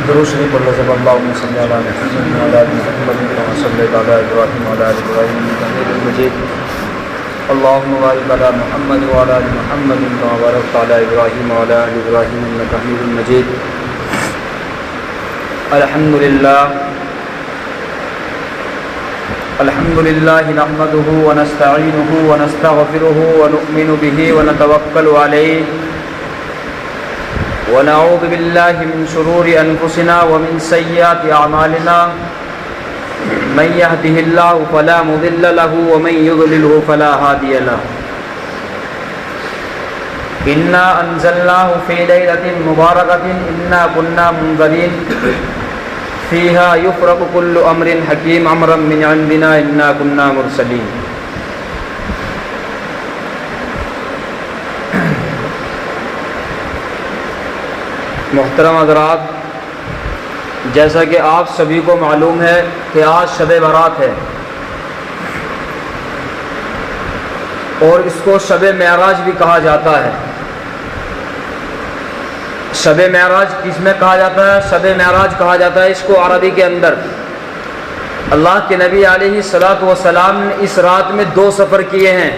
درود شریف پڑھ لیں اللہم صلی علی محمد وعلی آل محمد کما صلیت علی ابراہیم وعلی آل ابراہیم انک حمید مجید اللہم بارک علی محمد وعلی آل محمد کما بارکت علی ابراہیم وعلی آل ابراہیم انک حمید مجید الحمدللہ نحمده ونستعینه ونستغفره ونؤمن به ونتوکل علیہ ونعوذ باللہ من شرور انفسنا ومن سیئات اعمالنا من يهده اللہ فلا مضل له ومن يضلله فلا هادی له انا انزلناه في ليلة مباركة انا كنا منذرين فيها يفرق كل امر حكيم امرا من عندنا انا كنا مرسلين محترم حضرات، جیسا کہ آپ سبھی کو معلوم ہے کہ آج شب برات ہے اور اس کو شب معراج بھی کہا جاتا ہے۔ شب معراج کس میں کہا جاتا ہے؟ شب معراج کہا جاتا ہے اس کو عربی کے اندر۔ اللہ کے نبی علیہ الصلوۃ والسلام نے اس رات میں 2 سفر کیے ہیں۔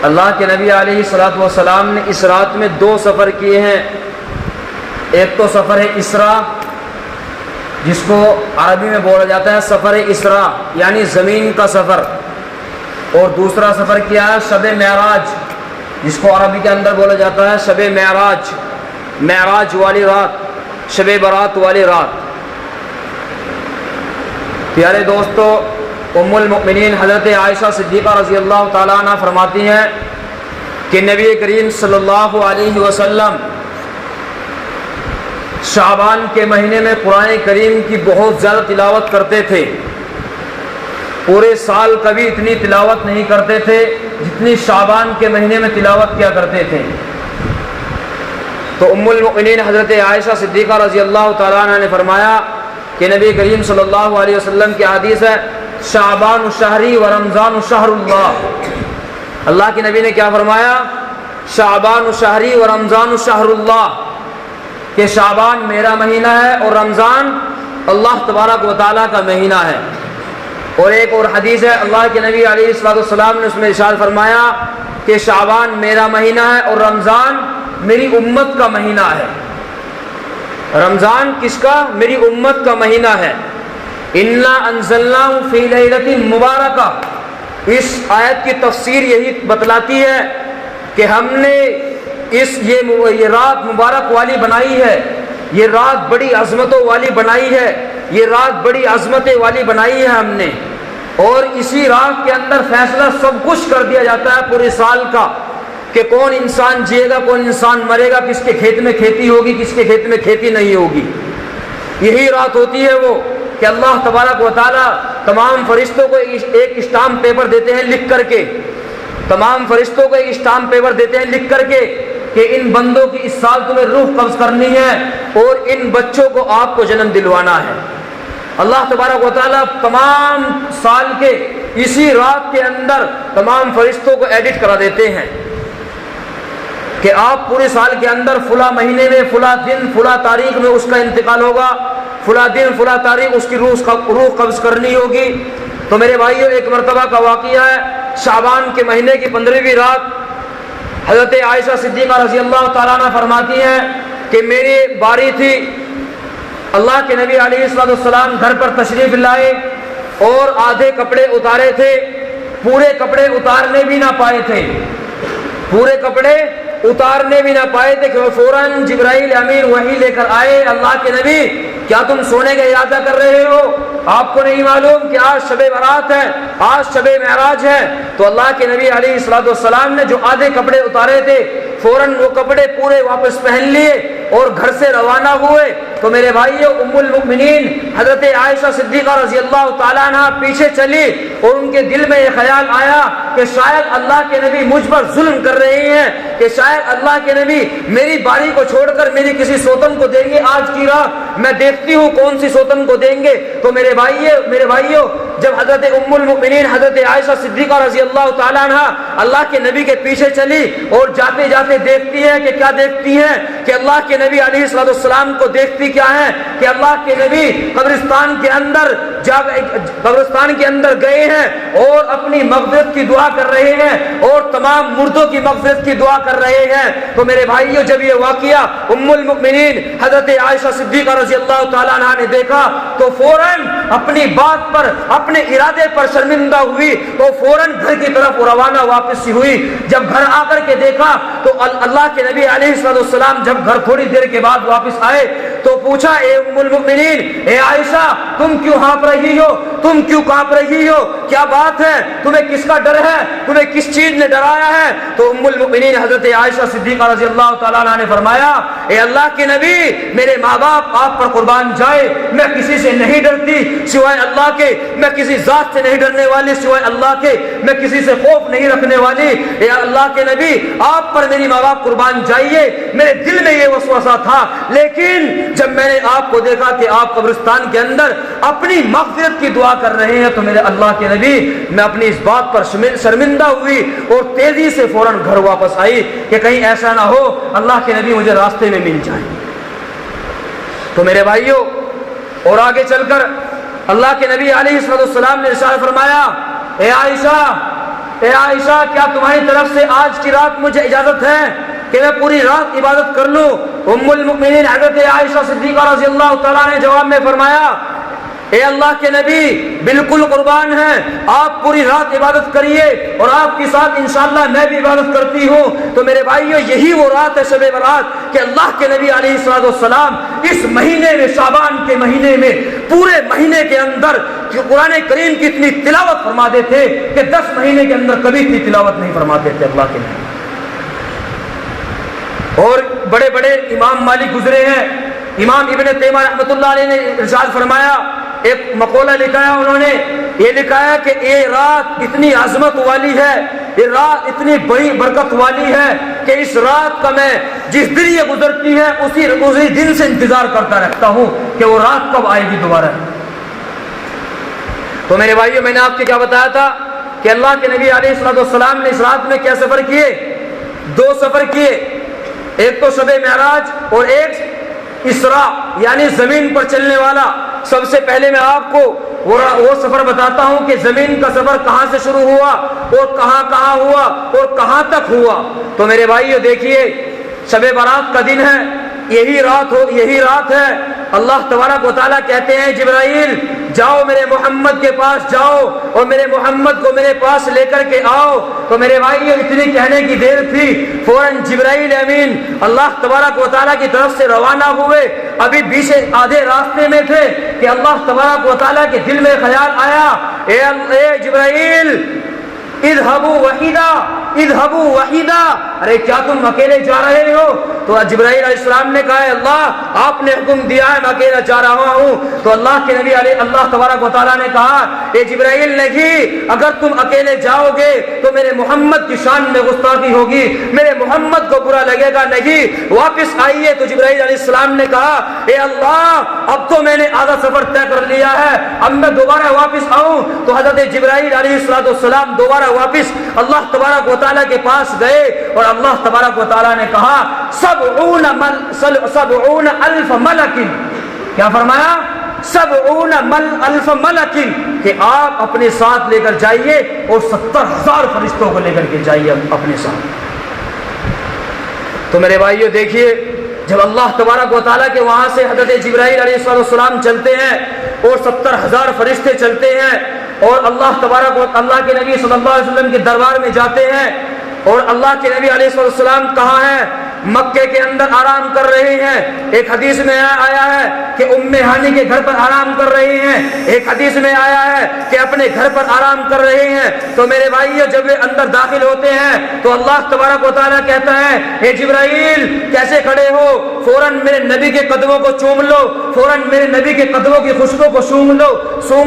اللہ کے نبی علیہ الصلوۃ والسلام نے اس رات میں 2 سفر کیے ہیں۔ ایک تو سفر اسراء، جس کو عربی میں بولا جاتا ہے سفر اسراء یعنی زمین کا سفر، اور دوسرا سفر کیا ہے شب معراج، جس کو عربی کے اندر بولا جاتا ہے شب معراج، معراج والی رات، شب برات والی رات۔ پیارے دوستو، ام المؤمنین حضرت عائشہ صدیقہ رضی اللہ تعالیٰ عنہ فرماتی ہیں کہ نبی کریم صلی اللہ علیہ وسلم شعبان کے مہینے میں قرآن کریم کی بہت زیادہ تلاوت کرتے تھے۔ پورے سال کبھی اتنی تلاوت نہیں کرتے تھے جتنی شعبان کے مہینے میں تلاوت کیا کرتے تھے۔ تو ام المؤمنین حضرت عائشہ صدیقہ رضی اللہ تعالیٰ عنہ نے فرمایا کہ نبی کریم صلی اللہ علیہ وسلم کی حدیث ہے شعبان شہری و رمضان شہر اللہ۔ اللہ کے نبی نے کیا فرمایا؟ شعبان شہری و رمضان شہر اللہ، کہ شعبان میرا مہینہ ہے اور رمضان اللہ تبارک و تعالیٰ کا مہینہ ہے۔ اور ایک اور حدیث ہے اللہ کے نبی علیہ السلام نے اس میں ارشاد فرمایا کہ شعبان میرا مہینہ ہے اور رمضان میری امت کا مہینہ ہے۔ رمضان کس کا؟ میری امت کا مہینہ ہے۔ انا انزلناہ فی لیلۃ مبارکہ، اس آیت کی تفسیر یہی بتلاتی ہے کہ ہم نے یہ رات مبارک والی بنائی ہے، یہ رات بڑی عظمتوں والی بنائی ہے، یہ رات بڑی عظمتیں والی بنائی ہے ہم نے، اور اسی رات کے اندر فیصلہ سب کچھ کر دیا جاتا ہے پورے سال کا، کہ کون انسان جیے گا، کون انسان مرے گا، کس کے کھیت میں کھیتی ہوگی، کس کے کھیت میں کھیتی نہیں ہوگی۔ یہی رات ہوتی ہے وہ کہ اللہ تبارک و تعالیٰ تمام فرشتوں کو ایک اسٹامپ پیپر دیتے ہیں لکھ کر کے، تمام فرشتوں کو ایک اسٹامپ پیپر دیتے ہیں لکھ کر کے کہ ان بندوں کی اس سال تمہیں روح قبض کرنی ہے اور ان بچوں کو آپ کو جنم دلوانا ہے۔ اللہ تبارک و تعالیٰ تمام سال کے اسی رات کے اندر تمام فرشتوں کو ایڈٹ کرا دیتے ہیں کہ آپ پورے سال کے اندر فلاں مہینے میں فلاں دن فلاں تاریخ میں اس کا انتقال ہوگا، فلاں دن فلاں تاریخ اس کی روح قبض کرنی ہوگی۔ تو میرے بھائیوں، ایک مرتبہ کا واقعہ ہے، شعبان کے مہینے کی 15ویں رات حضرت عائشہ صدیقہ رضی اللہ تعالیٰ عنہ فرماتی ہیں کہ میری باری تھی، اللہ کے نبی علیہ السلام گھر پر تشریف لائے اور آدھے کپڑے اتارے تھے، پورے کپڑے اتارنے بھی نہ پائے تھے، پورے کپڑے اتارنے بھی نہ پائے تھے کہ فوراً جبرائیل امین وحی لے کر آئے، اللہ کے نبی کیا تم سونے کا ارادہ کر رہے ہو؟ آپ کو نہیں معلوم کہ آج شب برات ہے، آج شب معراج ہے؟ تو اللہ کے نبی علیہ السلام نے جو آدھے کپڑے اتارے تھے فوراً وہ کپڑے پورے واپس پہن لیے اور گھر سے روانہ ہوئے۔ تو میرے بھائیو، ام المؤمنین حضرت عائشہ صدیقہ رضی اللہ تعالیٰ عنہ پیچھے چلی اور ان کے دل میں یہ خیال آیا کہ شاید اللہ کے نبی مجھ پر ظلم کر رہے ہیں، کہ شاید اللہ کے نبی میری باری کو چھوڑ کر میری کسی سوتن کو دیں گے آج کی رات، میں دیکھتی ہوں کون سی سوتن کو دیں گے۔ تو میرے بھائیو، جب حضرت ام المؤمنین حضرت عائشہ صدیقہ رضی اللہ تعالیٰ عنہ اللہ کے نبی کے پیچھے چلی اور جاتے جاتے دیکھتی ہیں کہ کیا دیکھتی ہیں کہ اللہ کے نبی علیہ الصلوۃ والسلام کو دیکھتی کیا ہے کہ اللہ کے نبی قبرستان کے اندر گئے ہیں اور اپنی مغفرت کی دعا کر رہے ہیں اور تمام مردوں کی مغفرت کی دعا کر رہے ہیں۔ تو میرے بھائیوں، جب یہ واقعہ ام المؤمنین حضرت عائشہ صدیقہ رضی اللہ تعالیٰ عنہا نے دیکھا تو فوراً اپنی بات پر، اپنے ارادے پر شرمندہ ہوئی، تو فوراً گھر کی طرف روانہ واپس ہوئی۔ جب گھر آ کر کے دیکھا تو اللہ کے نبی علیہ الصلوۃ والسلام جب گھر تھوڑی دیر کے بعد واپس آئے تو پوچھا، اے ام المؤمنین، اے عائشہ، تم کیوں ہانپ رہی ہو؟ تم کیوں کانپ رہی ہو؟ کیا بات ہے؟ تمہیں کس کا ڈر ہے؟ تمہیں کس چیز نے ڈرایا ہے؟ تو ام المؤمنین حضرت عائشہ صدیقہ رضی اللہ تعالیٰ عنہ نے فرمایا، اے اللہ کے نبی، میرے ماں باپ آپ پر قربان جائے، میں کسی سے نہیں ڈرتی سوائے اللہ کے، میں کسی ذات سے نہیں ڈرنے والی سوائے اللہ کے، میں کسی سے خوف نہیں رکھنے والی۔ اے اللہ کے نبی، آپ پر میری ماں باپ قربان جائیے، میرے دل میں یہ وسوسہ تھا، لیکن جب میں نے آپ کو دیکھا کہ آپ قبرستان کے اندر اپنی مغفرت کی دعا کر رہے ہیں تو میرے اللہ کے نبی، میں اپنی اس بات پر شرمندہ ہوئی اور تیزی سے فوراً گھر واپس آئی کہ کہیں ایسا نہ ہو اللہ کے نبی مجھے راستے میں مل جائیں۔ تو میرے بھائیوں، اور آگے چل کر اللہ کے نبی علیہ السلام نے ارشاد فرمایا، اے عائشہ، کیا تمہاری طرف سے آج کی رات مجھے اجازت ہے کہ میں پوری رات عبادت کر لوں؟ ام المؤمنین حضرت عائشہ صدیقہ رضی اللہ تعالیٰ نے جواب میں فرمایا، اے اللہ کے نبی، بالکل قربان ہیں، آپ پوری رات عبادت کریے اور آپ کے ساتھ انشاءاللہ میں بھی عبادت کرتی ہوں۔ تو میرے بھائیوں، یہی وہ رات ہے شب برات کہ اللہ کے نبی علیہ الصلوۃ والسلام اس مہینے میں، شعبان کے مہینے میں، پورے مہینے کے اندر قرآن کریم کی اتنی تلاوت فرماتے تھے کہ 10 مہینے کے اندر کبھی اتنی تلاوت نہیں فرماتے تھے اللہ کے نبی۔ اور بڑے بڑے امام مالک گزرے ہیں، امام ابن تیمیہ رحمۃ اللہ علیہ نے ارشاد فرمایا، ایک مقولہ لکھا ہے انہوں نے، یہ لکھا ہے کہ یہ رات اتنی عظمت والی ہے، یہ رات اتنی بڑی برکت والی ہے کہ اس رات کا میں جس دن یہ گزرتی ہے اسی دن سے انتظار کرتا رہتا ہوں کہ وہ رات کب آئے گی دوبارہ۔ تو میرے بھائیوں، میں نے آپ کو کیا بتایا تھا کہ اللہ کے نبی علیہ الصلوۃ والسلام نے اس رات میں کیا سفر کیے؟ 2 سفر کیے، ایک تو شب معراج اور ایک اسراء یعنی زمین پر چلنے والا۔ سب سے پہلے میں آپ کو وہ سفر بتاتا ہوں کہ زمین کا سفر کہاں سے شروع ہوا اور کہاں ہوا اور کہاں تک ہوا۔ تو میرے بھائیو دیکھیے، شب برات کا دن ہے، یہی رات ہے۔ اللہ تبارک و تعالیٰ کہتے ہیں، جبرائیل جاؤ میرے محمد کے پاس جاؤ اور میرے محمد کو میرے پاس لے کر کے آؤ۔ تو میرے بھائیو، اتنی کہنے کی دیر تھی، فوراً جبرائیل امین اللہ تبارک و تعالیٰ کی طرف سے روانہ ہوئے۔ ابھی بیچ آدھے راستے میں تھے کہ اللہ تبارک و تعالیٰ کے دل میں خیال آیا، اے جبرائیل، اذهبوا وحیدا، ارے کیا تم اکیلے جا رہے ہو؟ تو جبرائیل علیہ السلام نے کہا، اللہ آپ نے حکم دیا ہے، میں اکیلا جا رہا ہوں۔ تو اللہ کے نبی علیہ اللہ تبارک و تعالیٰ نے کہا، اے جبرائیل نہیں، اگر تم اکیلے جاؤ گے تو میرے محمد کی شان میں گستاخی ہوگی، میرے محمد کو برا لگے گا، نہیں، واپس آئیے۔ تو جبرائیل علیہ السلام نے کہا، اے اللہ، اب تو میں نے آدھا سفر طے کر لیا ہے، اب میں دوبارہ واپس آؤں؟ تو حضرت جبرائیل علیہ السلام دوبارہ واپس اللہ تبارک و تعالیٰ کے پاس گئے اور اللہ تبارک و تعالیٰ نے کہا، 70 الف ملک، کیا فرمایا؟ 70 الف ملک، کہ آپ اپنے ساتھ لے کر جائیے اور 70,000 فرشتوں کو لے کر کے جائیے اپنے ساتھ۔ تو میرے بھائیو دیکھیے، جب اللہ تبارک و تعالیٰ کے وہاں سے حضرت جبرائیل علیہ السلام چلتے ہیں اور 70,000 فرشتے چلتے ہیں اور اللہ تبارک و اللہ کے نبی صلی اللہ علیہ وسلم کے دربار میں جاتے ہیں، اور اللہ کے نبی علیہ السلام کہاں ہیں؟ مکے کے اندر آرام کر رہے ہیں۔ ایک حدیث میں آیا ہے کہ ام ہانی کے گھر پر آرام کر رہے ہیں، ایک حدیث میں آیا ہے کہ اپنے گھر پر آرام کر رہے ہیں۔ تو میرے بھائیو، جب وہ اندر داخل ہوتے ہیں تو اللہ تبارک و تعالیٰ کہتا ہے، اے جبرائیل کیسے کھڑے ہو؟ فوراً میرے نبی کے قدموں کو چوم لو، فوراً میرے نبی کے قدموں کی خوشبو کو سونگ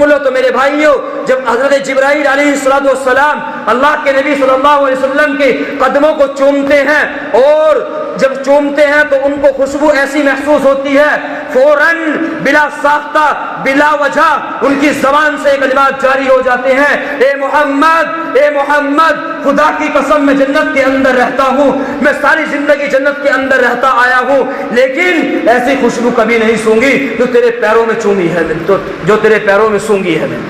لو۔ تو میرے بھائیو، جب حضرت جبرائیل علیہ السلام اللہ کے نبی صلی اللہ علیہ وسلم کے قدموں کو چومتے ہیں اور جب چومتے ہیں تو ان کو خوشبو ایسی محسوس ہوتی ہے، فوراً بلا ساختہ بلا وجہ ان کی زبان سے کلمات جاری ہو جاتے ہیں، اے محمد خدا کی قسم میں جنت کے اندر رہتا ہوں، میں ساری زندگی جنت کے اندر رہتا آیا ہوں، لیکن ایسی خوشبو کبھی نہیں سونگی جو تیرے پیروں میں چونگی ہے، جو تیرے پیروں میں سونگی ہے میں۔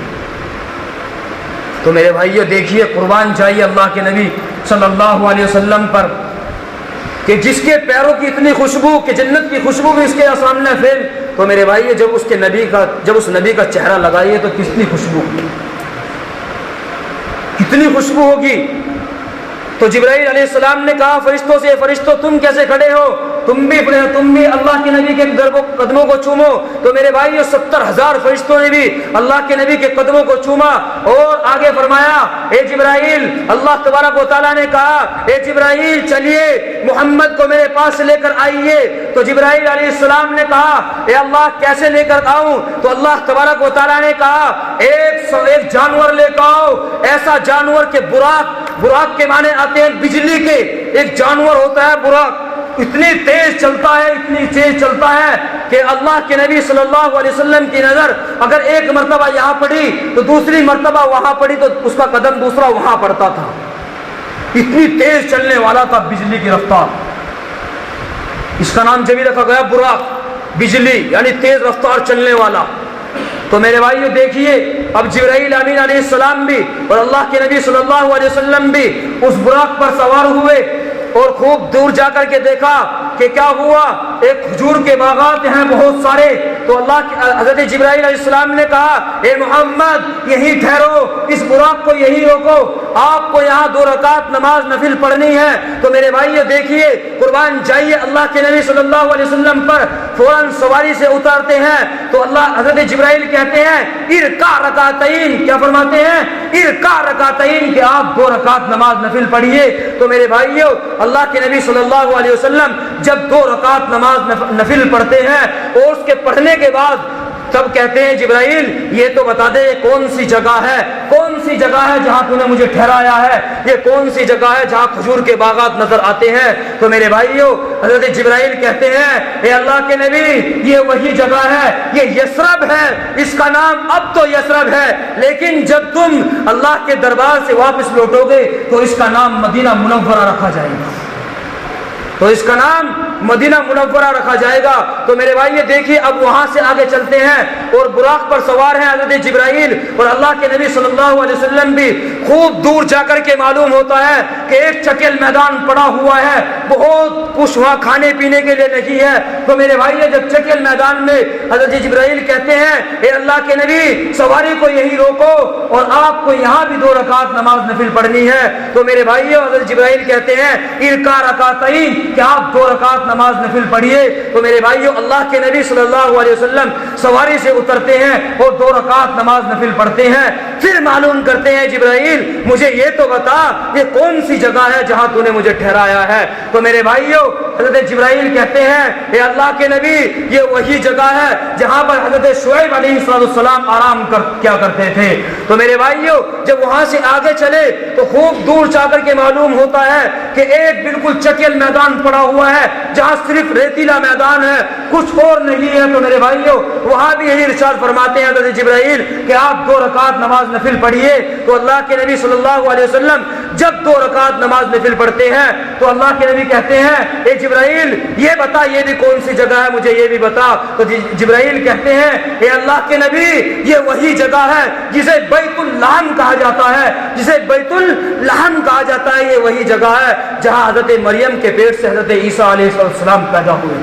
تو میرے بھائیو دیکھیے، قربان جائیے اللہ کے نبی صلی اللہ علیہ وسلم پر کہ جس کے پیروں کی اتنی خوشبو کہ جنت کی خوشبو بھی اس کے سامنے فیل، تو میرے بھائی جب اس نبی کا چہرہ لگائیے تو کتنی خوشبو ہوگی۔ تو جبرائیل علیہ السلام نے کہا فرشتوں سے، فرشتوں تم کیسے کھڑے ہو، تم بھی اللہ کے نبی کے قدموں کو چومو۔ تو میرے بھائیو 70,000 فرشتوں نے بھی اللہ کے نبی کے قدموں کو چوما، اور آگے فرمایا اے جبرائیل، اللہ تبارک و تعالیٰ نے کہا اے جبرائیل چلیے محمد کو میرے پاس لے کر آئیے۔ تو جبرائیل علیہ السلام نے کہا اے اللہ کیسے لے کر آؤں؟ تو اللہ تبارک و تعالیٰ نے کہا ایک جانور لے کر آؤ، ایسا جانور کہ براق کے معنی آتے ہیں بجلی کے، ایک جانور ہوتا ہے براق، اتنی تیز چلتا ہے کہ اللہ کے نبی صلی اللہ علیہ وسلم کی نظر اگر ایک مرتبہ یہاں پڑی تو دوسری مرتبہ وہاں پڑی تو اس کا قدم دوسرا وہاں پڑتا تھا، اتنی تیز چلنے والا تھا بجلی کی رفتار۔ اس کا نام جبھی رکھا گیا براق، بجلی یعنی تیز رفتار چلنے والا۔ تو میرے بھائیو دیکھیے، اب جبرائیل امین علیہ السلام بھی اور اللہ کے نبی صلی اللہ علیہ وسلم بھی اس براق پر سوار ہوئے، اور خوب دور جا کر کے دیکھا کہ کیا ہوا، ایک کھجور کے باغات ہیں بہت سارے۔ تو حضرت جبرائیل علیہ السلام نے کہا اے محمد یہیں ٹھہرو، اس براق کو یہیں روکو، آپ کو یہاں 2 رکعت نماز نفل پڑھنی ہے۔ تو میرے بھائیو دیکھیے، قربان جائیے اللہ کے نبی صلی اللہ علیہ وسلم پر فوراً سواری سے اترتے ہیں تو حضرت جبرائیل کہتے ہیں ارکع رکعتین، کیا فرماتے ہیں؟ ارکع رکعتین، کہ آپ 2 رکعت نماز نفل پڑھیے۔ تو میرے بھائیو اللہ کے نبی صلی اللہ علیہ وسلم جب 2 رکعت نماز نفل پڑھتے ہیں اور اس کے پڑھنے کے بعد تب کہتے ہیں جبرائیل یہ تو بتا دے یہ کون سی جگہ ہے جہاں تو نے مجھے ٹھہرایا ہے، یہ کون سی جگہ ہے جہاں کھجور کے باغات نظر آتے ہیں؟ تو میرے بھائیو حضرت جبرائیل کہتے ہیں اے اللہ کے نبی یہ وہی جگہ ہے، یہ یثرب ہے، اس کا نام اب تو یثرب ہے، لیکن جب تم اللہ کے دربار سے واپس لوٹو گے تو اس کا نام مدینہ منورہ رکھا جائے گا، تو اس کا نام مدینہ منورہ رکھا جائے گا۔ تو میرے بھائی یہ دیکھیے، اب وہاں سے آگے چلتے ہیں اور براق پر سوار ہیں حضرت جبرائیل اور اللہ کے نبی صلی اللہ علیہ وسلم بھی۔ خوب دور جا کر کے معلوم ہوتا ہے کہ ایک چکیل میدان پڑا ہوا ہے، بہت کچھ وہاں کھانے پینے کے لیے نہیں ہے۔ تو میرے بھائی جب چکیل میدان میں حضرت جبرائیل کہتے ہیں اے اللہ کے نبی سواری کو یہی روکو اور آپ کو یہاں بھی 2 رکعت نماز نفل پڑھنی ہے۔ تو میرے بھائیو حضرت جبرائیل کہتے ہیں ارکع رکعتین، کہ آپ 2 رکعت نماز نفل پڑھیے۔ تو میرے بھائیو اللہ کے نبی صلی اللہ علیہ وسلم سواری سے اترتے ہیں اور 2 رکعت نماز نفل پڑھتے ہیں، پھر معلوم کرتے ہیں جبرائیل مجھے یہ تو بتا یہ کون سی جگہ ہے جہاں تو نے مجھے ٹھہرایا ہے۔ تو میرے بھائیو حضرت جبرائیل کہتے ہیں اے اللہ کے نبی یہ وہی جگہ ہے جہاں پر حضرت شعیب علیہ السلام آرام کیا کرتے تھے۔ تو میرے بھائیو جب وہاں سے آگے چلے تو خوب دور جا کر کے معلوم ہوتا ہے کہ ایک بالکل چکیل میدان پڑا ہوا ہے جہاں صرف ریتیلا میدان ہے، کچھ اور نہیں ہے۔ تو میرے بھائیو وہاں بھی یہی ارشاد فرماتے ہیں حضرت جبرائیل کہ آپ 2 رکعت نماز نفل پڑھیے۔ تو اللہ کے نبی صلی اللہ علیہ وسلم جب 2 رکعت نماز نفل پڑھتے ہیں تو اللہ کے نبی کہتے ہیں اے جبرائیل یہ بتا یہ بھی کون سی جگہ ہے، مجھے یہ بھی بتا۔ تو جبرائیل کہتے ہیں اے اللہ کے نبی یہ وہی جگہ ہے جسے بیت اللحم کہا جاتا ہے، جسے بیت اللحم کہا جاتا ہے، یہ وہی جگہ ہے جہاں حضرت مریم کے پیٹ سے حضرت عیسیٰ علیہ السلام پیدا ہوئے،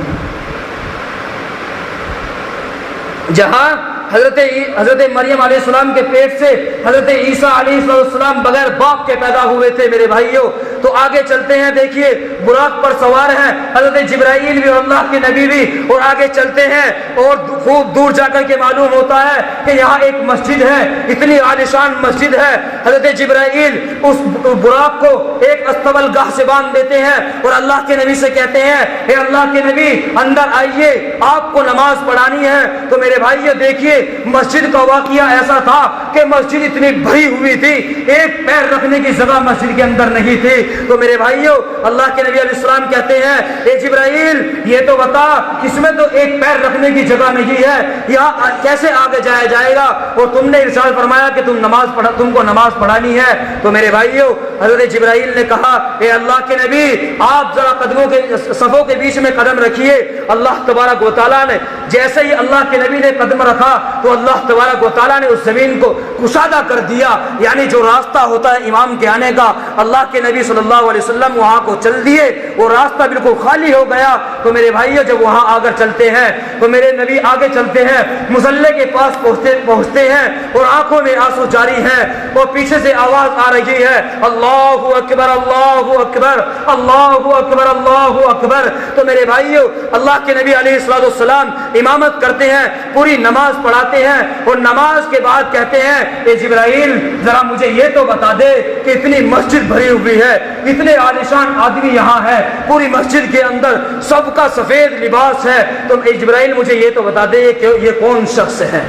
جہاں حضرت مریم علیہ السلام کے پیٹ سے حضرت عیسیٰ علیہ السلام بغیر باپ کے پیدا ہوئے تھے۔ میرے بھائیوں تو آگے چلتے ہیں، دیکھیے براق پر سوار ہیں حضرت جبرائیل بھی اور اللہ کے نبی بھی، اور آگے چلتے ہیں اور خوب دور جا کر کے معلوم ہوتا ہے کہ یہاں ایک مسجد ہے، اتنی عالیشان مسجد ہے۔ حضرت جبرائیل اس براق کو ایک استبل گاہ سے باندھ دیتے ہیں اور اللہ کے نبی سے کہتے ہیں اے اللہ کے نبی اندر آئیے، آپ کو نماز پڑھانی ہے۔ تو میرے بھائیو دیکھیے مسجد کا واقعہ ایسا تھا کہ مسجد اتنی بھری ہوئی تھی، ایک پیر رکھنے کی جگہ مسجد کے اندر نہیں تھی۔ تو میرے بھائیوں اللہ کے نبی علیہ السلام کہتے ہیں اے جبرائیل یہ تو بتا اس میں تو ایک پیر رکھنے کی جگہ نہیں ہے، یہاں کیسے آگے جایا جائے گا؟ اور تم نے ارشاد فرمایا کہ تم کو نماز پڑھانی ہے۔ تو میرے بھائیوں حضرت جبرائیل نے کہا اے اللہ کے نبی آپ ذرا قدموں کے صفوں کے بیچ میں قدم رکھیے۔ اللہ تبارک و تعالیٰ نے جیسے ہی اللہ کے نبی نے قدم رکھا تو اللہ تبارک و تعالیٰ نے اس زمین کو کشادہ کر دیا، یعنی جو راستہ ہوتا ہے امام کے آنے کا، اللہ کے نبی صلی اللہ علیہ وسلم وہاں کو چل دیے، وہ راستہ بالکل خالی ہو گیا۔ تو میرے بھائیوں جب وہاں آگر چلتے ہیں تو میرے نبی آگے چلتے ہیں، مصلی کے پاس پہنچتے ہیں اور آنکھوں میں آنسو جاری ہیں اور پیچھے سے آواز آ رہی ہے اللہ اکبر اللہ اکبر اللہ اکبر اللہ اکبر۔ تو میرے بھائیوں اللہ کے نبی علیہ الصلوۃ والسلام امامت کرتے ہیں، پوری نماز پڑھاتے ہیں اور نماز کے بعد کہتے ہیں اے جبرائیل ذرا مجھے یہ تو بتا دے کہ اتنی مسجد بھری ہوئی ہے، اتنے عالیشان آدمی یہاں ہے، پوری مسجد کے اندر سب کا سفید لباس ہے، تو اے جبرائیل مجھے یہ تو بتا دے کہ یہ کون شخص ہے؟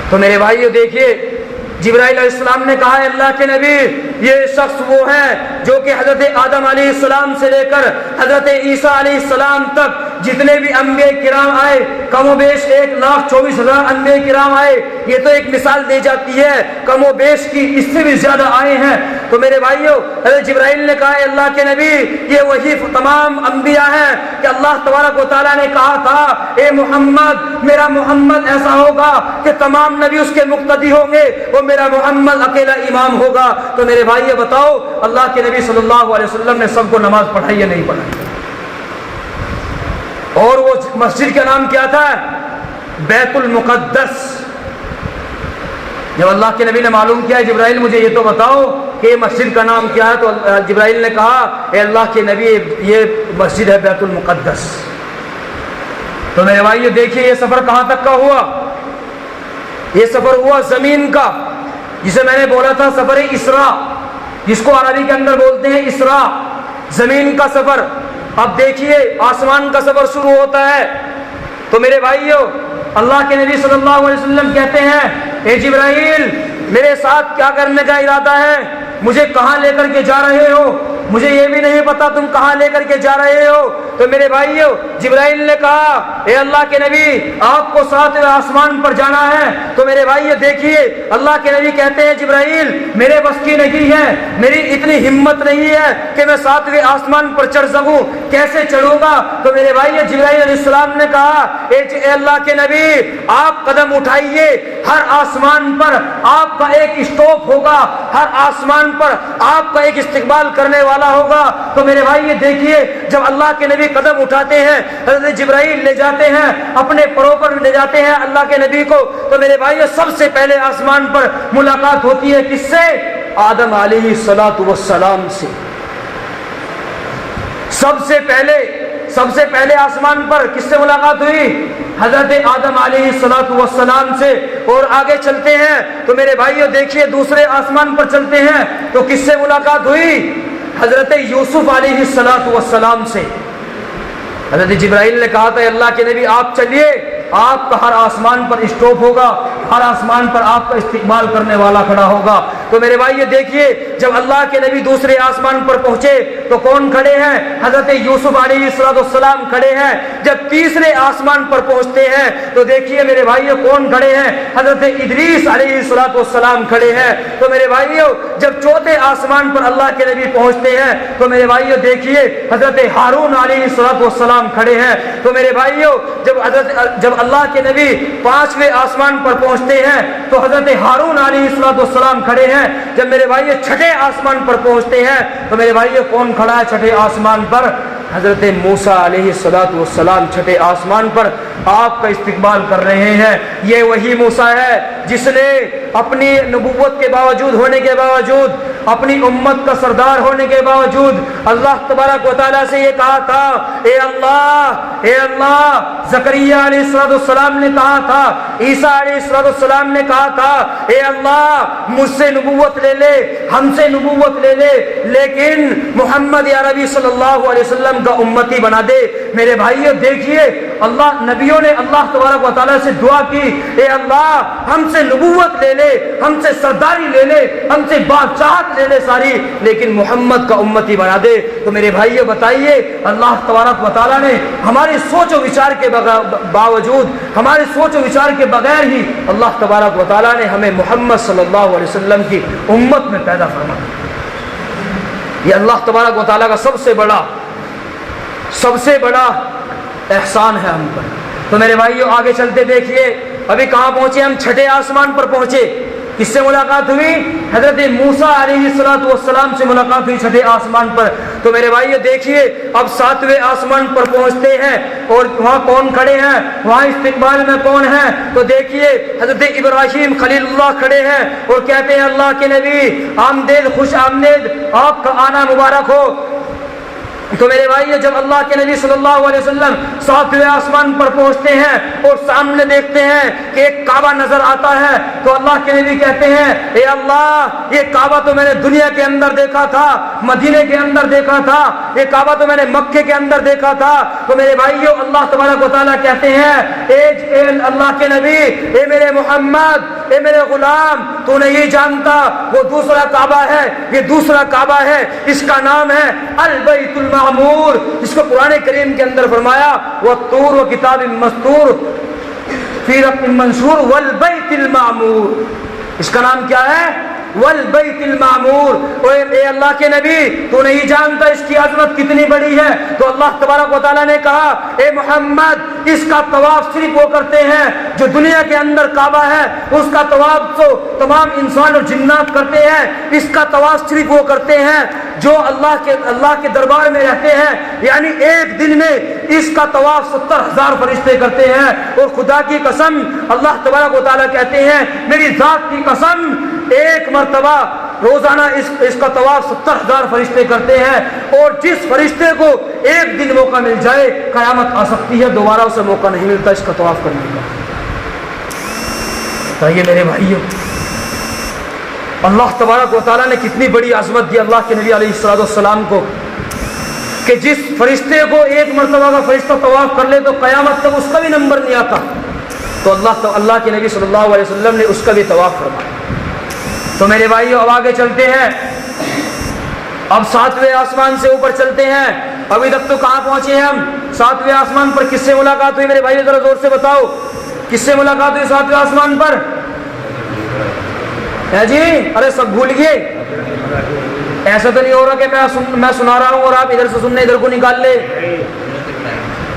تو میرے بھائیو دیکھیے جبرائیل علیہ السلام نے کہا اللہ کے نبی یہ شخص وہ ہے جو کہ حضرت آدم علیہ السلام سے لے کر حضرت عیسیٰ علیہ السلام تک جتنے بھی انبیاء کرام آئے کم و بیش 1,24,000 انبیاء کرام آئے، یہ تو ایک مثال دی جاتی ہے، کم و بیش کی اس سے بھی زیادہ آئے ہیں۔ تو میرے بھائیوں حضرت جبرائیل نے کہا اللہ کے نبی یہ وہی تمام انبیاء ہیں کہ اللہ تبارک و تعالیٰ نے کہا تھا اے محمد میرا محمد ایسا ہوگا کہ تمام نبی اس کے مقتدی ہوں گے، وہ میرا محمد اکیلا امام ہوگا۔ تو میرے بھائی بتاؤ اللہ کے نبی صلی اللہ علیہ وسلم نے سب کو نماز پڑھائی یا نہیں پڑھائی؟ اور وہ مسجد کا نام کیا تھا؟ بیت المقدس۔ جب اللہ کے نبی نے معلوم کیا جبرائیل مجھے یہ تو بتاؤ کہ یہ مسجد کا نام کیا ہے، تو جبرائیل نے کہا اے اللہ کے نبی یہ مسجد ہے بیت المقدس۔ تو میرے بھائی دیکھیے یہ سفر کہاں تک کا ہوا؟ یہ سفر ہوا زمین کا، جسے میں نے بولا تھا سفر اسراء، جس کو عربی کے اندر بولتے ہیں اسراء، زمین کا سفر۔ اب دیکھیے آسمان کا سفر شروع ہوتا ہے۔ تو میرے بھائیو اللہ کے نبی صلی اللہ علیہ وسلم کہتے ہیں اے جبرائیل میرے ساتھ کیا کرنے کا ارادہ ہے؟ مجھے کہاں لے کر کے جا رہے ہو؟ مجھے یہ بھی نہیں پتا تم کہاں لے کر کے جا رہے ہو۔ تو میرے بھائیو جبرائیل نے کہا اے اللہ کے نبی آپ کو 7ویں آسمان پر جانا ہے۔ تو میرے بھائیو دیکھیے اللہ کے نبی کہتے ہیں جبرائیل میرے بس کی نہیں ہے، میری اتنی ہمت نہیں ہے کہ میں 7ویں آسمان پر چڑھ سکوں، کیسے چڑھوں گا؟ تو میرے بھائیو جبرائیل علیہ السلام نے کہا اے اللہ کے نبی آپ قدم اٹھائیے، ہر آسمان پر آپ کا ایک اسٹاپ ہوگا، ہر آسمان پر آپ کا ایک استقبال کرنے والا ہوگا۔ تو میرے بھائی یہ دیکھیے جب اللہ کے نبی قدم اٹھاتے ہیں حضرت جبرائیل لے جاتے ہیں اپنے پروں پر لے جاتے ہیں اللہ کے نبی کو، تو میرے بھائی سب سے پہلے آسمان پر ملاقات ہوتی ہے کس سے؟ آدم علیہ السلام سے۔ سب سے پہلے آسمان پر کس سے ملاقات ہوئی؟ حضرت آدم علیہ السلام سے۔ اور آگے چلتے ہیں تو میرے بھائیو دیکھیے دوسرے آسمان پر چلتے ہیں تو کس سے ملاقات ہوئی؟ حضرت یوسف علیہ السلام سے۔ حضرت جبرائیل نے کہا تھا اللہ کے نبی آپ چلیے، آپ کا ہر آسمان پر اسٹاپ ہوگا، ہر آسمان پر آپ کا استقبال کرنے والا کھڑا ہوگا۔ تو میرے بھائی یہ دیکھیے جب اللہ کے نبی دوسرے آسمان پر پہنچے تو کون کھڑے ہیں؟ حضرت یوسف علیہ السلام کھڑے ہیں۔ جب تیسرے آسمان پر پہنچتے ہیں تو دیکھیے میرے بھائیوں کون کھڑے ہیں؟ حضرت ادریس علیہ السلام کھڑے ہیں۔ تو میرے بھائیوں جب چوتھے آسمان پر اللہ کے نبی پہنچتے ہیں تو میرے بھائیوں دیکھیے حضرت ہارون علیہ السلام کھڑے ہیں۔ تو میرے بھائیوں جب اللہ کے نبی 5ویں آسمان پر پہنچتے ہیں تو حضرت ہارون علیہ السلام کھڑے ہیں۔ جب میرے بھائی چھٹے آسمان پر پہنچتے ہیں تو میرے بھائی کون کھڑا ہے چھٹے آسمان پر؟ حضرت موسیٰ علیہ السلام چھٹے آسمان پر آپ کا استقبال کر رہے ہیں۔ یہ وہی موسیٰ ہے جس نے اپنی نبوت کے باوجود ہونے کے باوجود، اپنی امت کا سردار ہونے کے باوجود اللہ تبارک و تعالیٰ سے یہ کہا تھا اے اللہ زکریا علیہ السلام نے کہا تھا، عیسیٰ علیہ السلام نے کہا تھا اے اللہ مجھ سے نبوت لے لے، ہم سے نبوت لے لے، لیکن محمد عربی صلی اللہ علیہ وسلم کا امتی بنا دے۔ میرے بھائیو دیکھیے اللہ نبیوں نے اللہ تبارک و تعالیٰ سے دعا کی، اے اللہ ہم سے نبوت لے لے، ہم سے سرداری لے لے، ہم سے بادشاہت لے لے ساری، لیکن محمد کا امتی بنا دے۔ تو میرے بھائیو بتائیے، اللہ تبارک و تعالیٰ نے ہماری سوچ و وچار کے باوجود، ہمارے سوچ و وچار کے بغیر ہی اللہ تبارک و تعالیٰ نے ہمیں محمد صلی اللہ علیہ وسلم کی امت میں پیدا فرمایا۔ یہ اللہ تبارک و تعالیٰ کا سب سے بڑا احسان ہے ہم پر۔ تو میرے بھائیو آگے چلتے دیکھیے، ابھی کہاں پہنچے ہم؟ چھٹے آسمان پر پہنچے۔ کس سے ملاقات ہوئی؟ حضرت موسیٰ علیہ السلام سے ملاقات ہوئی چھٹے آسمان پر۔ تو میرے بھائیو دیکھیے، اب 7ویں آسمان پر پہنچتے ہیں اور وہاں کون کھڑے ہیں، وہاں استقبال میں کون ہیں؟ تو دیکھیے حضرت ابراہیم خلیل اللہ کھڑے ہیں اور کہتے ہیں اللہ کے نبی آمدید، خوش آمدید، آپ کا آنا مبارک ہو۔ تو میرے بھائیو جب اللہ کے نبی صلی اللہ علیہ وسلم 7ویں آسمان پر پہنچتے ہیں اور سامنے دیکھتے ہیں کہ ایک کعبہ نظر آتا ہے، تو اللہ کے نبی کہتے ہیں اے اللہ یہ کعبہ تو میں نے دنیا کے اندر دیکھا تھا، مدینے کے اندر دیکھا تھا، یہ کعبہ تو میں نے مکے کے اندر دیکھا تھا۔ تو میرے بھائیو اللہ تبارک و تعالیٰ کہتے ہیں اے اللہ کے نبی، اے میرے محمد، اے میرے غلام، تو نہیں جانتا وہ دوسرا کعبہ ہے، یہ دوسرا کعبہ ہے، اس کا نام ہے البیت المعمور، جس کو قرآن کریم کے اندر فرمایا والطور وکتاب مستور فی رق منشور والبیت المعمور۔ اس کا نام کیا ہے؟ والبیت المعمور۔ اے اللہ کے نبی تو نہیں جانتا اس کی عظمت کتنی بڑی ہے؟ تو اللہ تبارک و تعالیٰ نے کہا اے محمد اس کا طواف صرف وہ کرتے ہیں جو دنیا کے اندر کعبہ ہے، اس کا طواف تو تمام انسان اور جنات کرتے ہیں، اس کا طواف صرف وہ کرتے ہیں جو اللہ کے دربار میں رہتے ہیں، یعنی ایک دن میں اس کا طواف 70,000 فرشتے کرتے ہیں۔ اور خدا کی قسم اللہ تبارک و تعالیٰ کہتے ہیں میری ذات کی قسم ایک مرتبہ روزانہ اس کا طواف 70,000 فرشتے کرتے ہیں، اور جس فرشتے کو ایک دن موقع مل جائے قیامت آ سکتی ہے دوبارہ اسے موقع نہیں ملتا اس کا طواف کرنے کا۔ بتائیے میرے بھائیو اللہ تبارک و تعالیٰ نے کتنی بڑی عظمت دی اللہ کے نبی علیہ السلام کو کہ جس فرشتے کو ایک مرتبہ کا فرشتہ طواف کر لے تو قیامت تک اس کا بھی نمبر نہیں آتا۔ تو اللہ کے نبی صلی اللہ علیہ وسلم نے اس کا بھی طواف فرمایا۔ تو میرے بھائیو اب آگے چلتے ہیں، اب 7ویں آسمان سے اوپر چلتے ہیں۔ ابھی تک تو کہاں پہنچے ہیں ہم؟ 7ویں آسمان پر کس سے ملاقات ہوئی میرے بھائیو؟ ذرا زور سے بتاؤ کس سے ملاقات ہوئی 7ویں آسمان پر؟ ہے جی؟ ارے سب بھول گئے؟ ایسا تو نہیں ہو رہا کہ میں سنا رہا ہوں اور آپ ادھر سے سننے ادھر کو نکال لے؟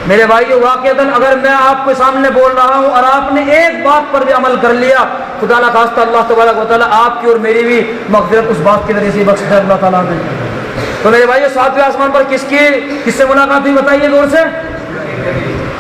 میرے بھائیو واقعتاً اگر میں آپ کے سامنے بول رہا ہوں اور آپ نے ایک بات پر بھی عمل کر لیا، خدا نہ خواستہ اللہ تبارک و تعالیٰ آپ کی اور میری بھی مغفرت اس بات کے ذریعے سے بخش ہے اللہ تعالیٰ نے۔ تو میرے بھائیو 7ویں آسمان پر کس سے ملاقات ہوئی بتائیے زور سے؟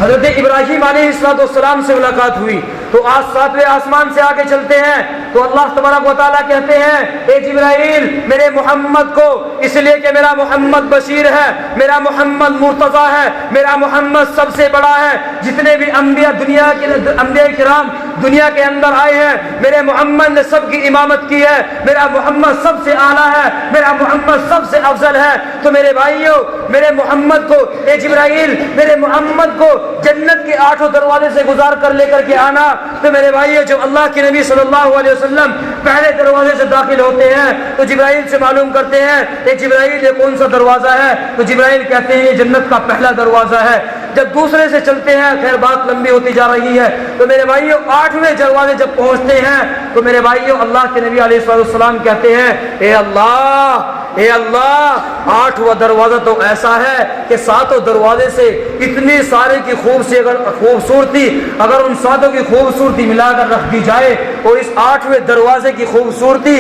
حضرت ابراہیم علیہ السلام سے ملاقات ہوئی۔ تو آج 7ویں آسمان سے آگے چلتے ہیں تو اللہ تبارک و تعالیٰ کہتے ہیں اے جبرائیل میرے محمد کو، اس لیے کہ میرا محمد بشیر ہے، میرا محمد مرتضیٰ ہے، میرا محمد سب سے بڑا ہے، جتنے بھی انبیاء کرام دنیا کے اندر آئے ہیں میرے محمد نے سب کی امامت کی ہے، میرا محمد سب سے اعلیٰ ہے، میرا محمد سب سے افضل ہے۔ تو میرے بھائیوں میرے محمد کو اے جبرائیل میرے محمد کو جنت کے 8 دروازے سے گزار کر لے کر کے آنا۔ تو میرے بھائیو جب اللہ کے نبی صلی اللہ علیہ وسلم پہلے دروازے سے داخل ہوتے ہیں تو جبرائیل سے معلوم کرتے ہیں اے جبرائیل یہ کون سا دروازہ ہے؟ تو جبرائیل کہتے ہیں یہ جنت کا پہلا دروازہ ہے۔ جب دوسرے سے چلتے ہیں، خیر بات لمبی ہوتی جا رہی ہے، تو میرے بھائیو 8ویں دروازے جب پہنچتے ہیں تو میرے بھائیو اللہ کے نبی علیہ السلام کہتے ہیں اے اللہ 8واں دروازہ تو ایسا ہے کہ 7 دروازے سے اتنی سارے کی خوبصورتی اگر ان 7 کی خوبصورتی ملا کر رکھ دی جائے اور اس 8ویں دروازے کی خوبصورتی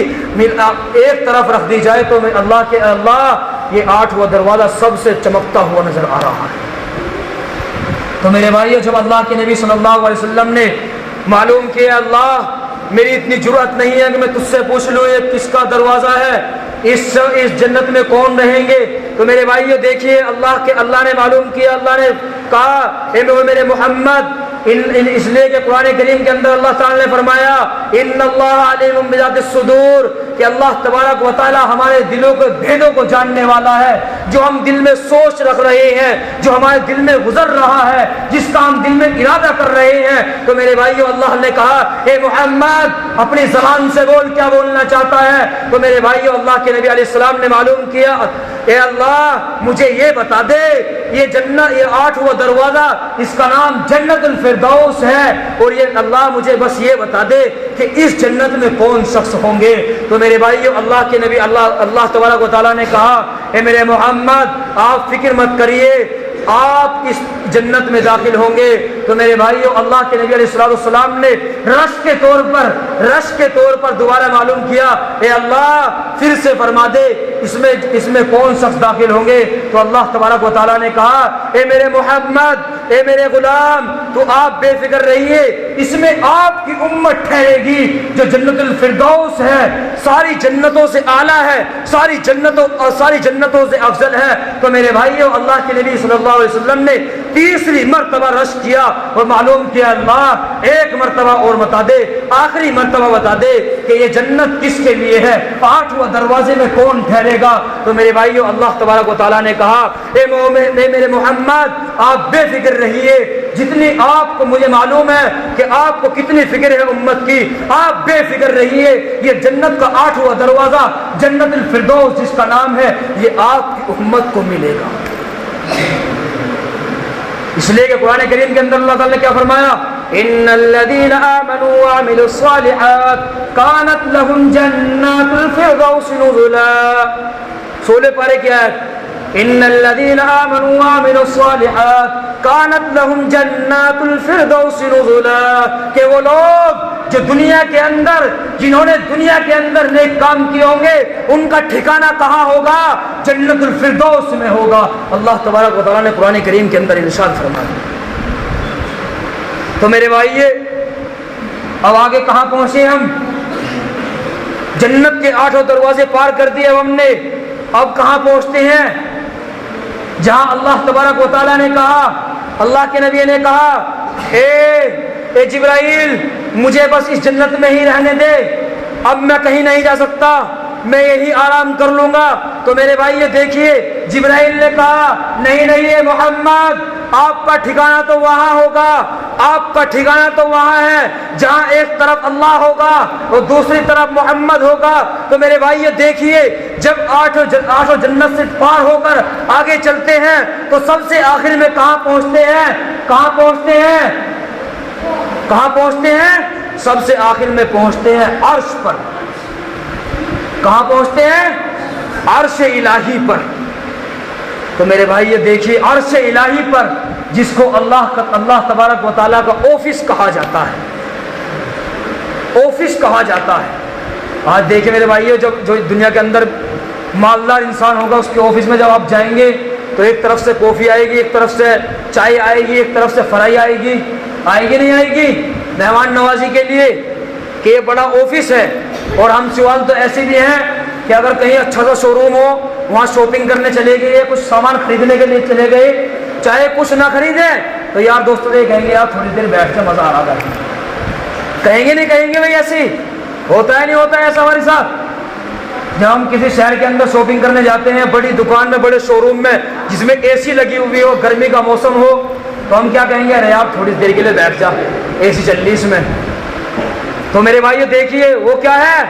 ایک طرف رکھ دی جائے تو یہ 8واں دروازہ سب سے چمکتا ہوا نظر آ رہا ہے۔ تو میرے بھائیو جب اللہ کے نبی صلی اللہ علیہ وسلم نے معلوم کیا اللہ میری اتنی جرأت نہیں ہے کہ میں تجھ سے پوچھ لوں یہ کس کا دروازہ ہے، اس جنت میں کون رہیں گے؟ تو میرے بھائیو دیکھیے اللہ نے معلوم کیا، اللہ نے کہا اے میرے محمد اس لیے کہ قرآن کریم کے اندر اللہ تعالی نے فرمایا ان اللہ علیم بذات الصدور، کہ اللہ تبارک و تعالی ہمارے دلوں کے بھیدوں کو جاننے والا ہے، جو ہم دل میں سوچ رکھ رہے ہیں، جو ہمارے دل میں گزر رہا ہے، جس کا ہم دل میں ارادہ کر رہے ہیں۔ تو میرے بھائیو اللہ نے کہا اے محمد اپنی زبان سے بول، کیا بولنا چاہتا ہے؟ تو میرے بھائیو اللہ کے نبی علیہ السلام نے معلوم کیا، اے اللہ مجھے یہ بتا دے، یہ جنت، یہ 8واں دروازہ، اس کا نام جنت الفردوس ہے، اور یہ اللہ مجھے بس یہ بتا دے کہ اس جنت میں کون شخص ہوں گے۔ تو میرے بھائیو اللہ کے نبی اللہ تبارک و تعالیٰ نے کہا اے میرے محمد آپ فکر مت کریے، آپ اس جنت میں داخل ہوں گے۔ تو میرے بھائیو اللہ کے نبی علیہ السلام نے رش کے طور پر دوبارہ معلوم کیا، اے اللہ پھر سے فرما دے اس میں کون شخص داخل ہوں گے۔ تو اللہ تبارک و تعالیٰ نے کہا اے میرے محمد، اے میرے غلام، تو آپ بے فکر رہیے، اس میں آپ کی امت ٹھہرے گی جو جنت الفردوس ہے، ساری جنتوں سے اعلیٰ ہے، ساری جنتوں سے افضل ہے۔ تو میرے بھائیو اللہ کے نبی صلی اللہ علیہ وسلم نے تیسری مرتبہ رش کیا اور معلوم کیا، اللہ ایک مرتبہ اور بتا دے، آخری مرتبہ بتا دے کہ یہ جنت کس کے لیے ہے، 8واں دروازے میں کون ٹھہرے گا۔ تو میرے بھائیو اللہ تبارک و تعالیٰ نے کہا اے میرے محمد آپ بے فکر رہیے، جتنی آپ کو مجھے معلوم ہے کہ آپ کو کتنی فکر ہے امت کی، آپ بے فکر رہیے، یہ جنت کا 8واں دروازہ جنت الفردوس جس کا نام ہے، یہ آپ کی امت کو ملے گا۔ اس لیے کہ قرآن کریم کے اندر اللہ تعالیٰ نے کیا فرمایا، ان الذين آمنوا وعملوا الصالحات كانت لهم جنات الفردوس نزلا۔ 16 پارے کی آیت، ان الذين آمنوا وعملوا الصالحات كانت لهم جنات الفردوس نزلا، کہ وہ لوگ جو دنیا کے اندر، جنہوں نے دنیا کے اندر نیک کام کیے ہوں گے، ان کا ٹھکانہ کہاں ہوگا؟ جنت الفردوس میں ہوگا۔ اللہ تبارک و تعالیٰ نے قرآن کریم کے اندر ارشاد فرمایا۔ تو میرے بھائیے اب آگے کہاں پہنچے ہم؟ جنت کے 8 دروازے پار کر دیے ہم نے، اب کہاں پہنچتے ہیں؟ جہاں اللہ تبارک و تعالیٰ نے کہا، اللہ کے نبی نے کہا اے جبرائیل مجھے بس اس جنت میں ہی رہنے دے، اب میں کہیں نہیں جا سکتا، میں یہی آرام کر لوں گا۔ تو میرے بھائی یہ دیکھیے جبرائیل نے کہا نہیں محمد، آپ کا ٹھکانہ تو وہاں ہوگا، آپ کا ٹھکانہ تو وہاں ہے جہاں ایک طرف اللہ ہوگا اور دوسری طرف محمد ہوگا۔ تو میرے بھائی یہ دیکھیے جب 8 جنت سے پار ہو کر آگے چلتے ہیں تو سب سے آخر میں کہاں پہنچتے ہیں؟ کہاں پہنچتے ہیں؟ سب سے آخر میں پہنچتے ہیں عرش پر۔ کہاں پہنچتے ہیں؟ عرش الہی پر۔ تو میرے بھائی یہ دیکھیے عرش الہی پر، جس کو اللہ تبارک و تعالیٰ کا آفس کہا جاتا ہے، آفس کہا جاتا ہے۔ آج دیکھیں میرے بھائی جو دنیا کے اندر مالدار انسان ہوگا، اس کے آفس میں جب آپ جائیں گے تو ایک طرف سے کافی آئے گی، ایک طرف سے چائے آئے گی، ایک طرف سے فرائی آئے گی نہیں آئے گی مہمان نوازی کے لیے، کہ یہ بڑا آفس ہے۔ اور ہم سوال تو ایسے بھی ہیں کہ اگر کہیں اچھا سا شو روم ہو، وہاں شاپنگ کرنے چلے گئے، کچھ سامان خریدنے کے لیے چلے گئے، چاہے کچھ نہ خریدیں تو یار دوستوں سے کہیں گے یار تھوڑی دیر بیٹھ کے مزہ آ رہا ہے، کہیں گے نہیں کہیں گے بھائی؟ ایسی ہوتا ہے نہیں ہوتا ہے ایسا ہمارے ساتھ؟ جب ہم کسی شہر کے اندر شاپنگ کرنے جاتے ہیں، بڑی دکان میں، بڑے شو روم میں، جس میں اے سی لگی ہوئی ہو، گرمی کا موسم ہو، تو ہم کیا کہیں گے؟ ارے آپ تھوڑی دیر کے لیے بیٹھ جا، اے سی چل رہی اس میں۔ تو میرے بھائیو دیکھیے وہ کیا ہے،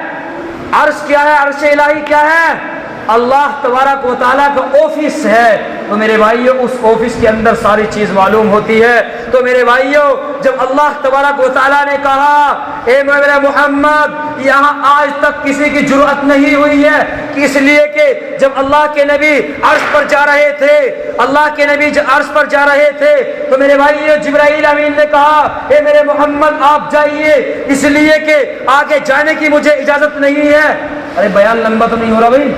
عرش کیا ہے، عرش الہی کیا ہے؟ اللہ تبارک و تعالیٰ کا آفس ہے۔ تو میرے بھائیو اس آفس کے اندر ساری چیز معلوم ہوتی ہے۔ تو میرے بھائیو جب اللہ تبارک و تعالیٰ نے کہا اے میرے محمد، یہاں آج تک کسی کی جرأت نہیں ہوئی ہے، اس لیے کہ جب اللہ کے نبی عرش پر جا رہے تھے، عرش پر جا رہے تھے تو میرے بھائیو جبرائیل امین نے کہا اے میرے محمد آپ جائیے، اس لیے کہ آگے جانے کی مجھے اجازت نہیں ہے۔ ارے بیان لمبا تو نہیں ہو رہا بھائی؟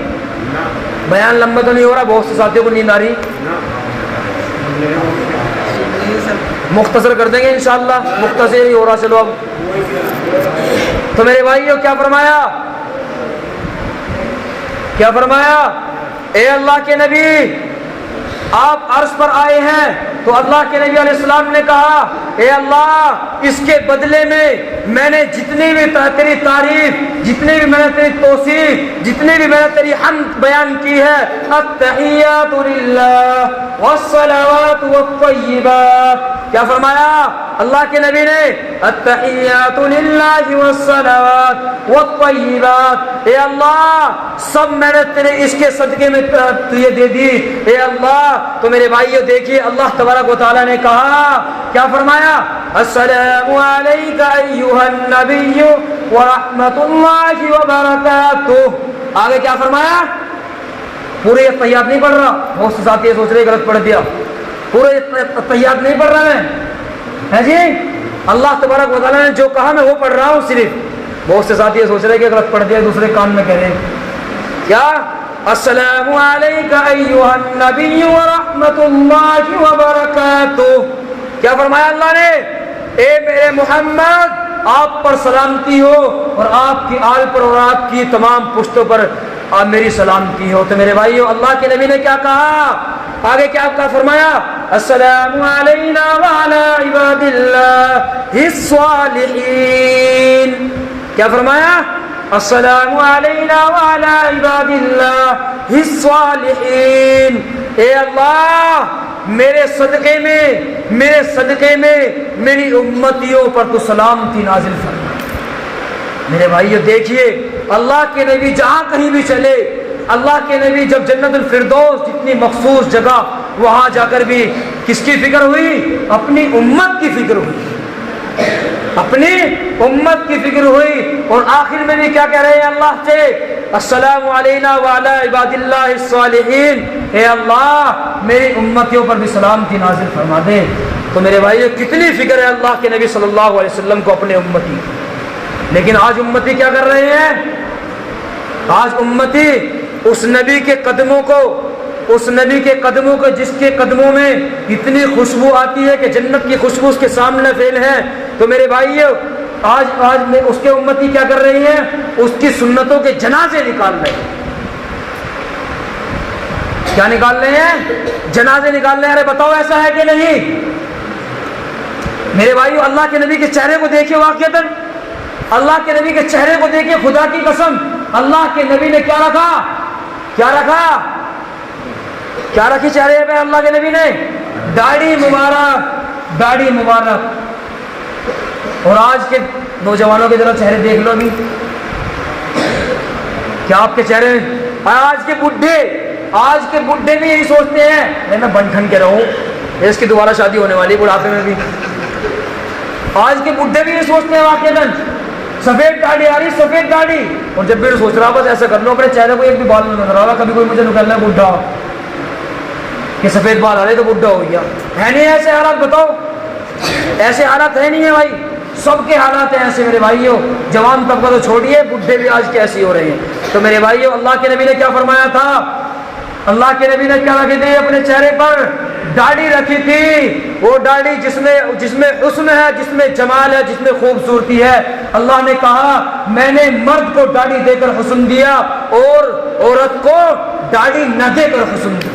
بیان لمبا تو نہیں ہو رہا؟ بہت سے ساتھیوں کو نیند آ رہی، مختصر کر دیں گے انشاءاللہ، مختصر ہی ہو رہا۔ چلو اب تو میرے بھائیو کیا فرمایا؟ اے اللہ کے نبی آپ عرش پر آئے ہیں، تو اللہ کے نبی علیہ السلام نے کہا اے اللہ اس کے بدلے میں نے جتنی بھی تیری تعریف، جتنے بھی میں نے تیری توصیف، جتنے بھی میں نے تیری حمد بیان کی ہے، التحیات للہ والصلوات والطیبات، کیا فرمایا اللہ کے نبی نے؟ التحیات للہ والصلوات والطیبات، اے اللہ سب میں نے تیرے اس کے صدقے میں تجھے دے دی اے اللہ۔ تو میرے بھائیو دیکھیے اللہ تبارک و تعالیٰ نے کہا، کیا فرمایا؟ السلام علیک ایھا النبی ورحمۃ اللہ وبرکاتہ۔ آگے کیا فرمایا؟ پورے تحیات نہیں پڑھ رہا، بہت سے ساتھی سوچ رہے غلط پڑھ دیا، پورے تحیات نہیں پڑھ رہا میں، ہے جی اللہ تبارک و تعالیٰ نے جو کہا میں وہ پڑھ رہا ہوں صرف۔ بہت سے ساتھی سوچ رہے کہ غلط پڑھ دیا، دوسرے کان میں کہہ رہے کیا؟ السلام علیک ایھا النبی ورحمۃ اللہ وبرکاتہ۔ کیا فرمایا اللہ نے؟ اے میرے محمد آپ پر سلامتی ہو اور آپ کی آل پر اور آپ کی تمام پشتوں پر میری سلامتی ہو۔ تو میرے بھائیو اللہ کے نبی نے کیا کہا؟ آگے کیا فرمایا؟ السلام علینا وعلی عباد اللہ الصالحین۔ کیا فرمایا؟ السلام علینا وعلی عباد اللہ الصالحین۔ اے اللہ میرے صدقے میں میری امتیوں پر تو سلامتی نازل فرما۔ میرے بھائیو دیکھیے اللہ کے نبی جہاں کہیں بھی چلے، اللہ کے نبی جب جنت الفردوس جتنی مخصوص جگہ وہاں جا کر بھی کس کی فکر ہوئی؟ اپنی امت کی فکر ہوئی، اپنی امت کی فکر ہوئی۔ اور آخر میں بھی کیا کہہ رہے ہیں اللہ سے؟ السلام علینا وعلی عباد اللہ الصالحین، اے اللہ میری امتیوں پر بھی سلامتی نازل فرما دے۔ تو میرے بھائیو کتنی فکر ہے اللہ کے نبی صلی اللہ علیہ وسلم کو اپنے امتی۔ لیکن آج امتی کیا کر رہے ہیں؟ آج امتی اس نبی کے قدموں کو جس کے قدموں میں اتنی خوشبو آتی ہے کہ جنت کی خوشبو اس کے سامنے فیل ہے، تو میرے بھائیو آج میں اس کے امتی کیا کر رہی ہیں؟ اس کی سنتوں کے جنازے نکال رہے ہیں۔ کیا نکال رہے ہیں؟ جنازے نکال رہے ہیں۔ ارے بتاؤ ایسا ہے کہ نہیں؟ میرے بھائیو اللہ کے نبی کے چہرے کو دیکھیے، واقعتاً اللہ کے نبی کے چہرے کو دیکھیے، خدا کی قسم اللہ کے نبی نے کیا رکھا؟ کیا رکھی چہرے پہ اللہ کے نبی نے؟ داڑھی مبارک۔ اور آج کے نوجوانوں کے ذرا چہرے دیکھ لو ابھی، کیا آپ کے چہرے؟ آج کے بڈھے بھی یہی سوچتے ہیں میں بن ٹھن کے رہوں، اس کی دوبارہ شادی ہونے والی بڑھاپے میں بھی۔ آج کے بڈھے بھی یہ سوچتے ہیں واقعاً سفید داڑھی آ رہی، سفید داڑھی، اور جب بھی سوچ رہا بس ایسا کر لو اپنے چہرے کو ایک بھی بال نہ نظر آ رہا، کبھی کوئی مجھے نکلنا ہے بڈھا کہ سفید بال آ رہے تو بڈھا ہو گیا۔ ہے نہیں ایسے حالات؟ بتاؤ ایسے حالات ہے نہیں ہے بھائی؟ سب کے حالات ہیں ایسے میرے بھائیوں، جوان طبقہ تو چھوڑیے، بڈھے بھی آج کے ایسے ہو رہے ہیں۔ تو میرے بھائیوں اللہ کے نبی نے کیا فرمایا تھا؟ اللہ کے نبی نے کیا رکھی تھی اپنے چہرے پر؟ داڑھی رکھی تھی۔ وہ داڑھی جس میں حسن ہے، جس میں جمال ہے، جس میں خوبصورتی ہے۔ اللہ نے کہا میں نے مرد کو داڑھی دے کر حسن دیا اور عورت کو داڑھی نہ دے کر حسن دیا۔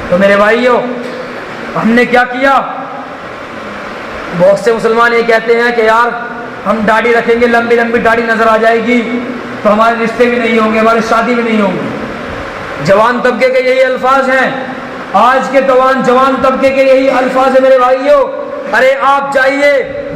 تو میرے بھائیوں ہم نے کیا کیا؟ بہت سے مسلمان یہ کہتے ہیں کہ یار ہم داڑھی رکھیں گے، لمبی لمبی داڑھی نظر آ جائے گی تو ہمارے رشتے بھی نہیں ہوں گے، ہماری شادی بھی نہیں ہوں گی۔ جوان طبقے کے یہی الفاظ ہیں، آج کے جوان طبقے کے یہی الفاظ ہیں میرے بھائیوں۔ ارے آپ جائیے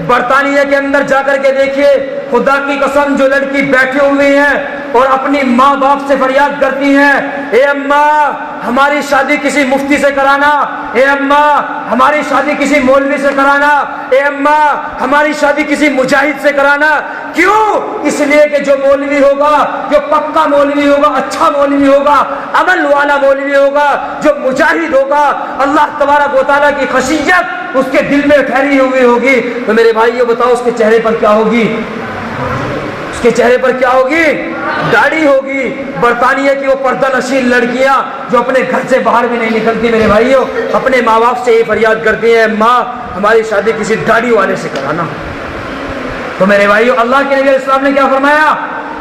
برطانیہ کے اندر جا کر کے دیکھیے، خدا کی قسم جو لڑکی بیٹھی ہوئی ہیں اور اپنی ماں باپ سے فریاد کرتی ہیں، اے اماں ہماری شادی کسی مفتی سے کرانا، اے اماں ہماری شادی کسی مولوی سے کرانا، اے اماں ہماری شادی کسی مجاہد سے کرانا۔ کیوں؟ اس لیے کہ جو مولوی ہوگا، جو پکا مولوی ہوگا، اچھا مولوی ہوگا، عمل والا مولوی ہوگا، جو مجاہد ہوگا، اللہ تبارک و تعالیٰ کی خشیت اس کے دل میں ٹھہری ہوئی ہوگی، تو میرے بھائیوں بتاؤ اس کے چہرے پر کیا ہوگی؟ اس کے چہرے پر کیا ہوگی؟ داڑھی ہوگی۔ برطانیہ کی وہ پردہ نشین لڑکیاں جو اپنے گھر سے باہر بھی نہیں نکلتی میرے بھائیوں، اپنے ماں باپ سے یہ فریاد کرتی ہیں ماں ہماری شادی کسی داڑھی والے سے کرانا۔ تو میرے بھائیوں اللہ کے نبی علیہ السلام نے کیا فرمایا؟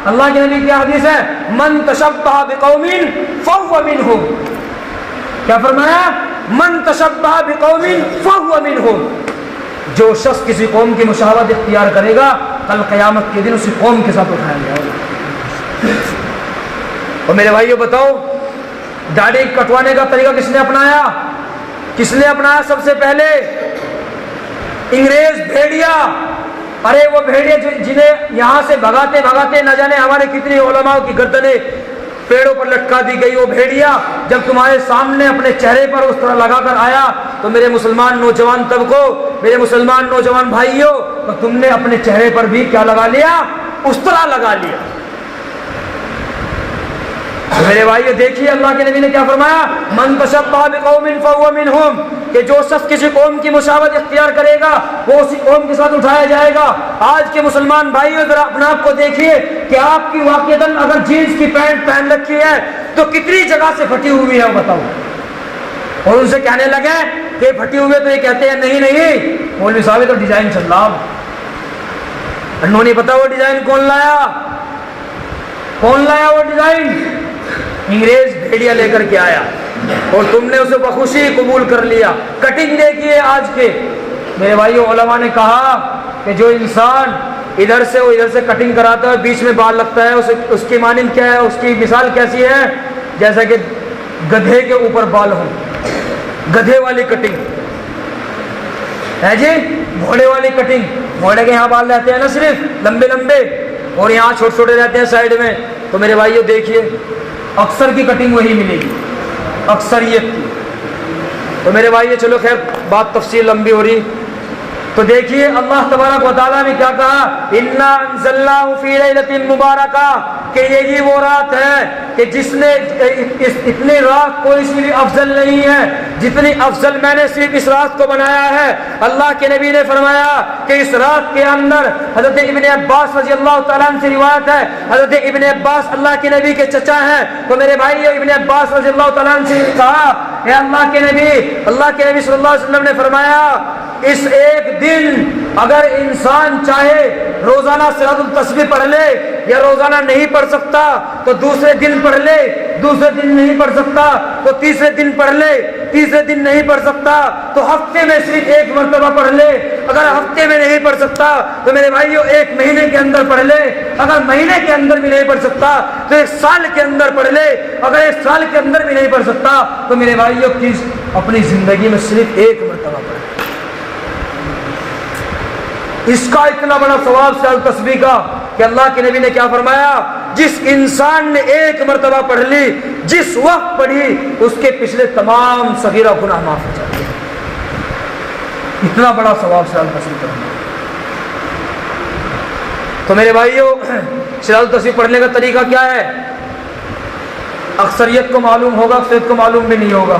اللہ کے نبی کی حدیث ہے من تشبہ بقوم فہو منہم۔ کیا فرمایا؟ من تشبہ بقوم فہو منہم۔ جو شخص کسی قوم کی مشابہت اختیار کرے گا کل قیامت کے دن اسی قوم کے ساتھ اٹھایا جائے گا۔ اور میرے بھائیو بتاؤ، داڑھی کٹوانے کا طریقہ کس نے اپنایا؟ کس نے اپنایا سب سے پہلے؟ انگریز بھیڑیا۔ ارے وہ بھیڑیا جنہیں یہاں سے بھگاتے بھگاتے نہ جانے ہمارے کتنی علماء کی گردنیں پیڑوں پر لٹکا دی گئی، وہ بھیڑیا جب تمہارے سامنے اپنے چہرے پر اس طرح لگا کر آیا تو میرے مسلمان نوجوان طبقوں، میرے مسلمان نوجوان بھائیوں، تو تم نے اپنے چہرے پر بھی کیا لگا لیا؟ اس طرح لگا لیا۔ میرے بھائیو دیکھیے اللہ کے نبی نے کیا فرمایا، من تشبہ بقوم فہو منہم، کہ جو شخص کسی قوم کی مشابہت اختیار کرے گا وہ اسی قوم کے ساتھ اٹھایا جائے گا۔ آج کے مسلمان بھائیو ذرا اپنے آپ کو دیکھیے کہ آپ کی واقعتاً اگر جینس کی پینٹ پہن رکھی ہے تو کتنی جگہ سے پھٹی ہوئی ہے بتاؤ، اور ان سے کہنے لگے کہ پھٹی ہوئی ہے تو یہ کہتے ہیں نہیں نہیں مولوی صاحب تو ڈیزائن چل رہا، انہوں نہیں پتا وہ ڈیزائن کون لایا، کون لایا وہ ڈیزائن؟ انگریز بھیڑیا لے کر کے آیا اور تم نے اسے بخوشی قبول کر لیا۔ کٹنگ دیکھیے آج کے میرے بھائیو، علماء نے کہا کہ جو انسان ادھر سے کٹنگ کراتا ہے بیچ میں بال لگتا ہے اس کی مانند کیا ہے، اس کی مثال کیسی ہے؟ جیسا کہ گدھے کے اوپر بال ہوں، گدھے والی کٹنگ ہے جی، گھوڑے والی کٹنگ، گھوڑے کے یہاں بال رہتے ہیں نا صرف لمبے لمبے اور یہاں چھوٹے چھوٹے رہتے ہیں سائڈ میں، تو میرے بھائیو دیکھیے اکثر کی کٹنگ وہی ملے گی، اکثریت کی۔ تو میرے بھائی چلو خیر بات تفصیل لمبی ہو رہی، تو دیکھیے اللہ تبارک و تعالیٰ نے کیا کہا، اِنَّا أَنزَلْنَاهُ فِي لَيْلَةٍ مُبَارَكَةٍ، کہ یہی وہ رات ہے کہ جس نے اتنی رات کوئی سی بھی افضل نہیں ہے جتنی افضل میں نے صرف اس رات کو بنایا ہے۔ اللہ کے نبی نے فرمایا کہ اس رات کے اندر حضرت ابن عباس رضی اللہ تعالیٰ عنہ سے روایت ہے، حضرت ابن عباس اللہ کے نبی کے چچا ہیں، تو میرے بھائی ابن عباس رضی اللہ تعالیٰ عنہ سے کہا اے اللہ کے نبی صلی اللہ علیہ وسلم نے فرمایا اس ایک دن اگر انسان چاہے روزانہ صراط التسبیح پڑھ لے یا روزانہ نہیں پڑھ سکتا تو دوسرے دن پڑھ لے، دوسرے دن نہیں پڑھ سکتا تو تیسرے دن پڑھ لے، تیسرے دن نہیں پڑھ سکتا تو ہفتے میں صرف ایک مرتبہ پڑھ لے، اگر ہفتے میں نہیں پڑھ سکتا تو میرے بھائیو ایک مہینے کے اندر پڑھ لے، اگر مہینے کے اندر بھی نہیں پڑھ سکتا تو ایک سال کے اندر پڑھ لے، اگر ایک سال کے اندر بھی نہیں پڑھ سکتا تو میرے بھائیو اپنی زندگی میں صرف ایک مرتبہ پڑھ۔ اس کا اتنا بڑا ثواب صلاۃ التسبیح کا کہ اللہ کے نبی نے کیا فرمایا، جس انسان نے ایک مرتبہ پڑھ لی، جس وقت پڑھی اس کے پچھلے تمام صغیرہ گناہ معاف ہو جاتے ہیں۔ اتنا بڑا ثواب صلاۃ التسبیح کرنا۔ تو میرے بھائیو صلاۃ التسبیح پڑھنے کا طریقہ کیا ہے؟ اکثریت کو معلوم ہوگا، اکثریت کو معلوم بھی نہیں ہوگا۔